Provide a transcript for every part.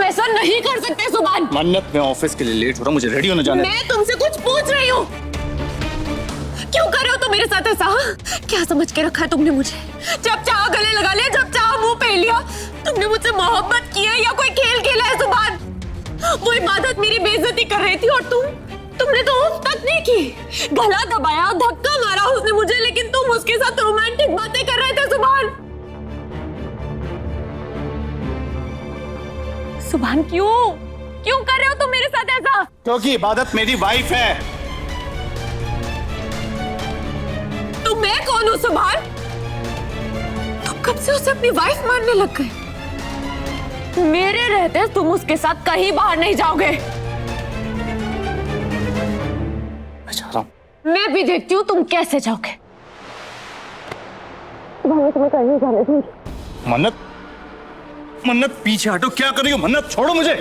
ऐसा नहीं कर सकते सुभान। मन्नत, मैं ऑफिस के लिए लेट हो रहा हूँ, मुझे रेडी होने जाना है। मैं तुमसे कुछ पूछ रही हूँ। क्यों कर रहे हो तुम मेरे साथ ऐसा? क्या समझ के रखा है तुमने मुझे? जब चाहो गले लगा लिया, जब चाहो मुंह पे लिया। तुमने मुझसे मोहब्बत की है या कोई खेल खेला है सुभान? वो इबादत मेरी बेइज्जती कर रही थी और तुमने तो उफ तक नहीं की। गला दबाया, धक्का मारा उसने मुझे, लेकिन तुम उसके साथ रोमांटिक बातें कर रहे थे सुभान। सुभान क्यों कर रहे हो तुम मेरे साथ ऐसा? क्योंकि इबादत मेरी वाइफ है। तो मैं कौन हूँ सुभान? तुम कब से उसे अपनी वाइफ मानने लग गए? मेरे रहते तुम उसके साथ कहीं बाहर नहीं जाओगे। मैं जा रहा हूँ। मैं भी देखती हूँ तुम कैसे जाओगे। मैं तुम्हें कहीं जाने दूंगी। मन्नत, मन्नत पीछे हटो, क्या कर रही हो? मन्नत छोड़ो मुझे।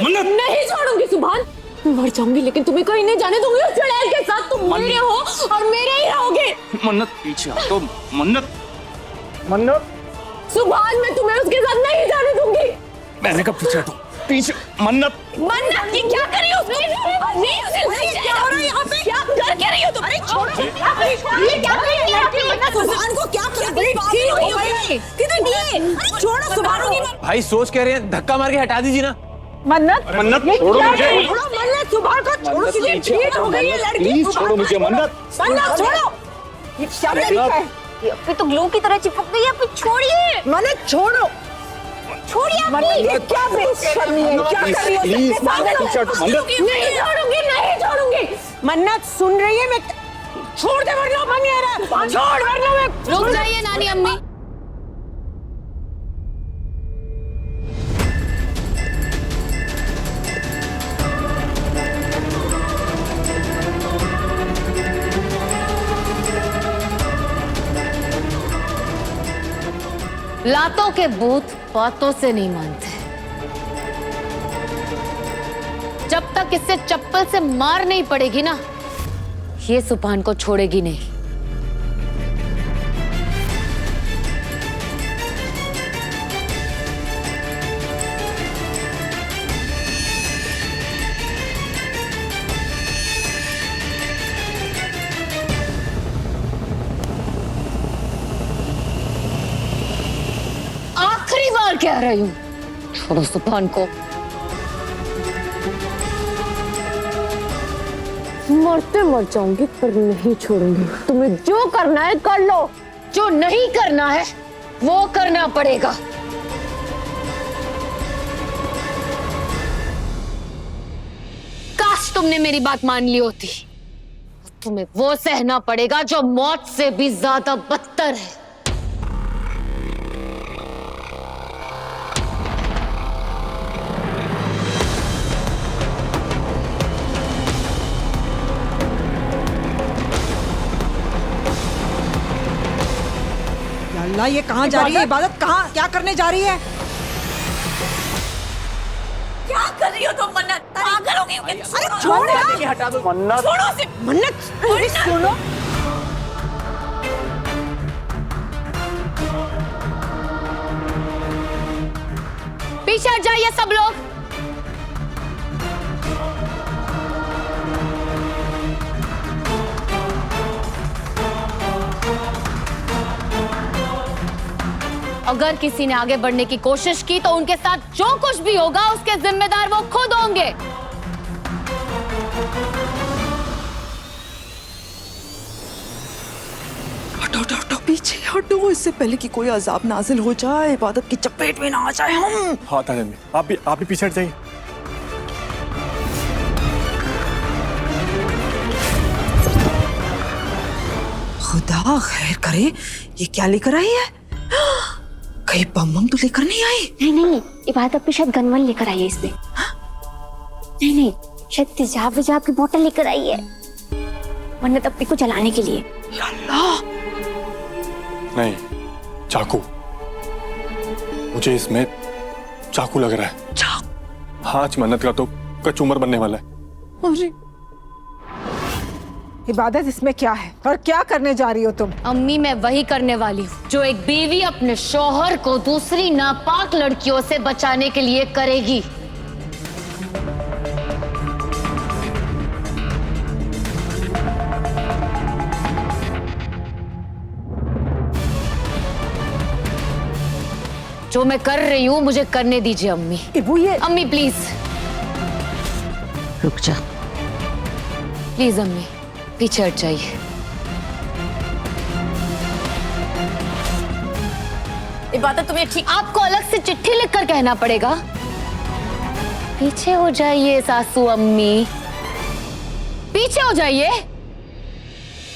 मन्नत नहीं छोड़ूंगी सुभान, मर जाऊंगी लेकिन तुम्हें कहीं नहीं जाने दूंगी। उस चुड़ैल के साथ तुम मेरे हो और मेरे ही रहोगे। मन्नत पीछे हटो। मन्नत, मन्नत सुभान, मैं तुम्हें उसके साथ नहीं जाने दूंगी। मैंने कब पीछे हटो? पीछे मन्नत। मन्नत, ये क्या कर रही हो? नहीं उसे क्या हो रहा है यहाँ पे? क्या कर क्या रही हो तुम? अरे छोड़ो, ये क्या कर रही है? सुभान को क्या कर रही हो? किधर छोड़ो सुभान को। भाई सोच कह रहे हैं, धक्का मार के हटा दीजिए ना। मन्नत, मन्नत छोड़ो मुझे। मन्नत सुभान को छोड़ो। पीछे हो गई है लड़की। प्लीज छोड़ो मुझे। मन्नत, मन्नत छोड़ो। ये क्या तरीका है? ये फिर तो ग्लू की तरह चिपक गई है। फिर छोड़िए। मन्नत छोड़ो, छोड़िए। मन्नत, ये क्या बेशर्मी है? क्या कर रही हो? प्लीज पीछे हटो। मन्नत नहीं छोड़ूंगी, नहीं छोड़ूंगी। मन्नत सुन रही है? मैं छोड़ दे वरना मन नहीं आ रहा। छोड़ वरना मैं। रुक जाइए नानी अम्मी। लातों के भूत बातों से नहीं मानते। जब तक इससे चप्पल से मार नहीं पड़ेगी ना, ये सुभान को छोड़ेगी नहीं। आखिरी बार कह रही हूं, छोड़ो सुभान को। मरते मर जाऊंगी पर नहीं छोड़ूंगी। तुम्हें जो करना है कर लो, जो नहीं करना है वो करना पड़ेगा। काश तुमने मेरी बात मान ली होती। तुम्हें वो सहना पड़ेगा जो मौत से भी ज्यादा बदतर है। अल्लाह, ये कहाँ जा रही है? इबादत कहाँ, क्या करने जा रही है? क्या कर रही हो तुम मन्नत? पागल हो गई हो क्या? अरे छोड़ यार। ये हटा दो। मन्नत, छोड़ो उसे। मन्नत, अरे सुनो। पीछे हट जाइए सब लोग। अगर किसी ने आगे बढ़ने की कोशिश की तो उनके साथ जो कुछ भी होगा उसके जिम्मेदार वो खुद होंगे। हटो हटो हटो, पीछे हटो, इससे पहले कि कोई अजाब नाजिल हो जाए, इबादत की चपेट में ना आ जाए हम। हाँ ताजा, आप भी पीछे हट जाइए। खुदा खैर करे, ये क्या लेकर आई है? कहीं बम तो लेकर नहीं आई? नहीं, इबादत पे शायद गनवन लेकर आई है इसमें। नहीं, शायद तेजाब वेजाब की बोतल लेकर आई है, मन्नत अपनी को जलाने के लिए। या अल्लाह। नहीं, चाकू। मुझे इसमें चाकू लग रहा है। हाँ, आज मन्नत का तो कचूमर बनने वाला है। अरे इबादत इसमें क्या है और क्या करने जा रही हो तुम? अम्मी मैं वही करने वाली हूँ जो एक बीवी अपने शौहर को दूसरी नापाक लड़कियों से बचाने के लिए करेगी। जो मैं कर रही हूँ मुझे करने दीजिए अम्मी। इबू ये अम्मी प्लीज रुक जा, प्लीज अम्मी पीछे हट जाइए। इबादत तुम्हें ठीक आपको अलग से चिट्ठी लिखकर कहना पड़ेगा। पीछे हो जाइए सासू अम्मी, पीछे हो जाइए।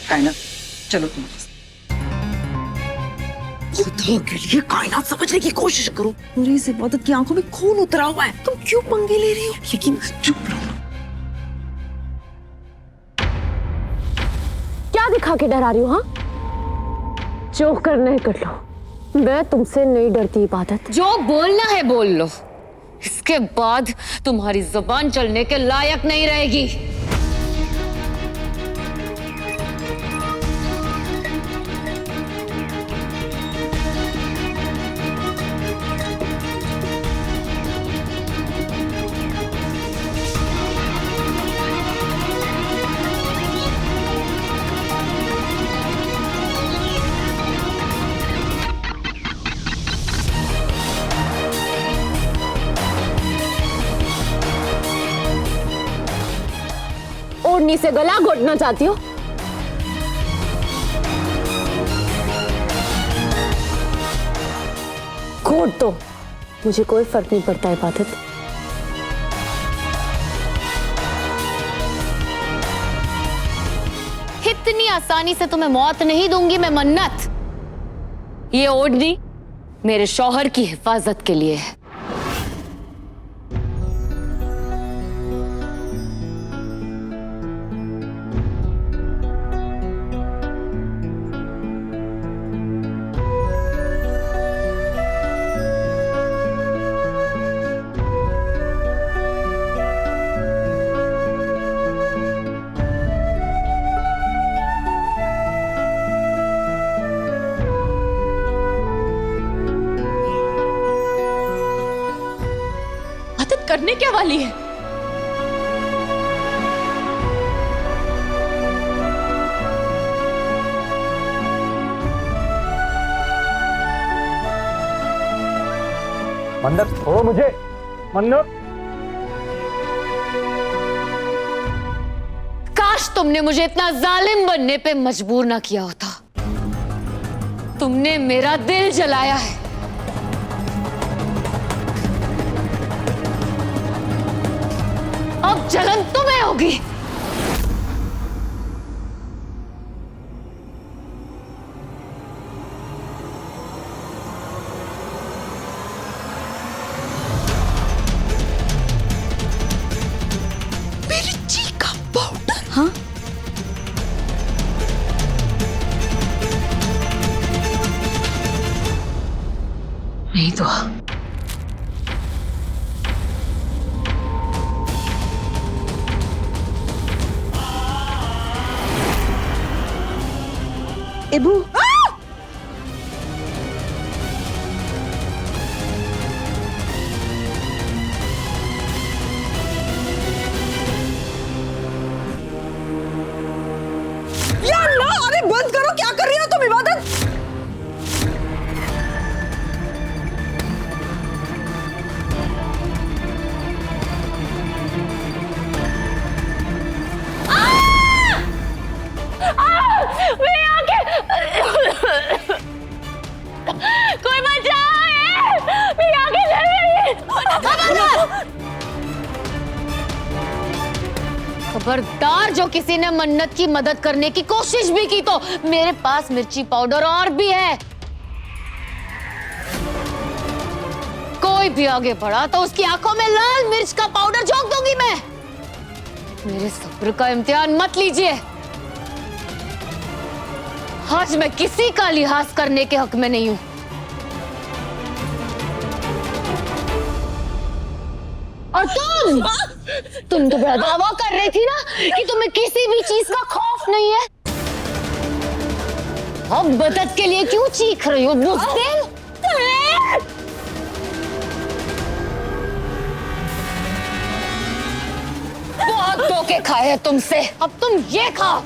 कायनात चलो तुम। खुदा के लिए कायनात समझने की कोशिश करो। पूरी इस इबादत की आंखों में खून उतरा हुआ है, तुम क्यों पंगे ले रही हो? लेकिन चुप रहो। क्या दिखा के डरा रही हो? हाँ, जो करना है कर लो, मैं तुमसे नहीं डरती इबादत। जो बोलना है बोल लो, इसके बाद तुम्हारी जुबान चलने के लायक नहीं रहेगी। ओढ़नी से गला घोटना चाहती हो? घोट दो, मुझे कोई फर्क नहीं पड़ता इबादत। इतनी आसानी से तुम्हें मौत नहीं दूंगी मैं मन्नत। ये ओढ़नी मेरे शौहर की हिफाजत के लिए है। करने क्या वाली है? मन्नत छोड़ो मुझे, मन्नत। काश तुमने मुझे इतना जालिम बनने पे मजबूर ना किया होता। तुमने मेरा दिल जलाया है। अब जलन तुम्हें होगी। मिर्ची का पाउडर? हाँ, नहीं तो इबू यार ना, अरे बंद करो, क्या कर रही हो तुम इबादत? कोई बचाओ, मेरी आंखें जल रही है। खबरदार, जो किसी ने मन्नत की मदद करने की कोशिश भी की तो मेरे पास मिर्ची पाउडर और भी है। कोई भी आगे बढ़ा तो उसकी आंखों में लाल मिर्च का पाउडर झोंक दूंगी मैं। मेरे सब्र का इम्तिहान मत लीजिए। आज मैं किसी का लिहाज करने के हक में नहीं हूं। और तुम तुम तो बड़ा दावा कर रही थी ना कि तुम्हें किसी भी चीज का खौफ नहीं है। अब मदद के लिए क्यों चीख रही हो बुज़दिल? बहुत धोखे खाए हैं तुमसे, अब तुम ये खाओ।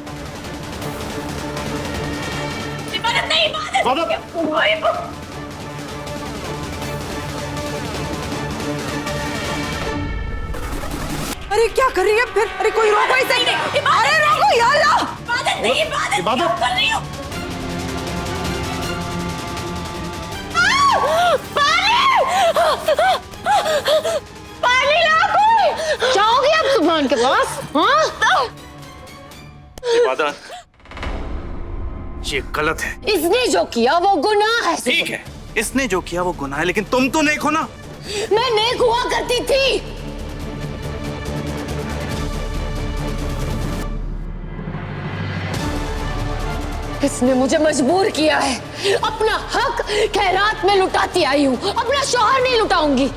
अरे क्या कर रही है फिर? अरे कोई रोको इसे! अरे रोको या अल्लाह! इबादत पानी ला कोई! जाओगे आप सुभान के पास? हाँ? इबादत, ये गलत है। इसने जो किया वो गुनाह है। ठीक है, इसने जो किया वो गुनाह है, लेकिन तुम तो नेक हो ना। मैं नेक हुआ करती थी। इसने मुझे मजबूर किया है। अपना हक खैरात में लुटाती आई हूँ, अपना शौहर नहीं लुटाऊंगी।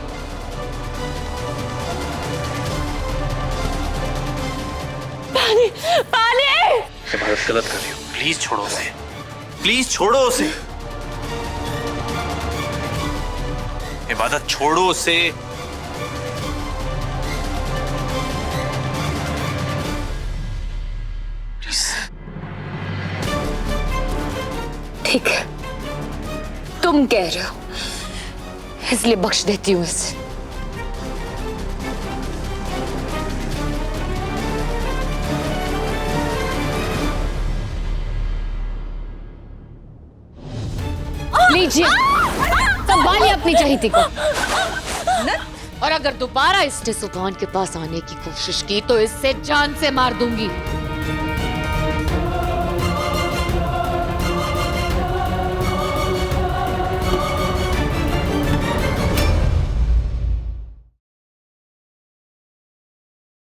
पानी पानी! इबादत गलत कर रही हो, प्लीज छोड़ो उसे, प्लीज छोड़ो उसे। इबादत छोड़ो उसे। ठीक है, तुम कह रहे हो इसलिए बख्श देती हूँ इसे। लीजिए, संभालिए अपनी चहेती को। और अगर दोबारा इसने सुभान के पास आने की कोशिश की तो इससे जान से मार दूंगी।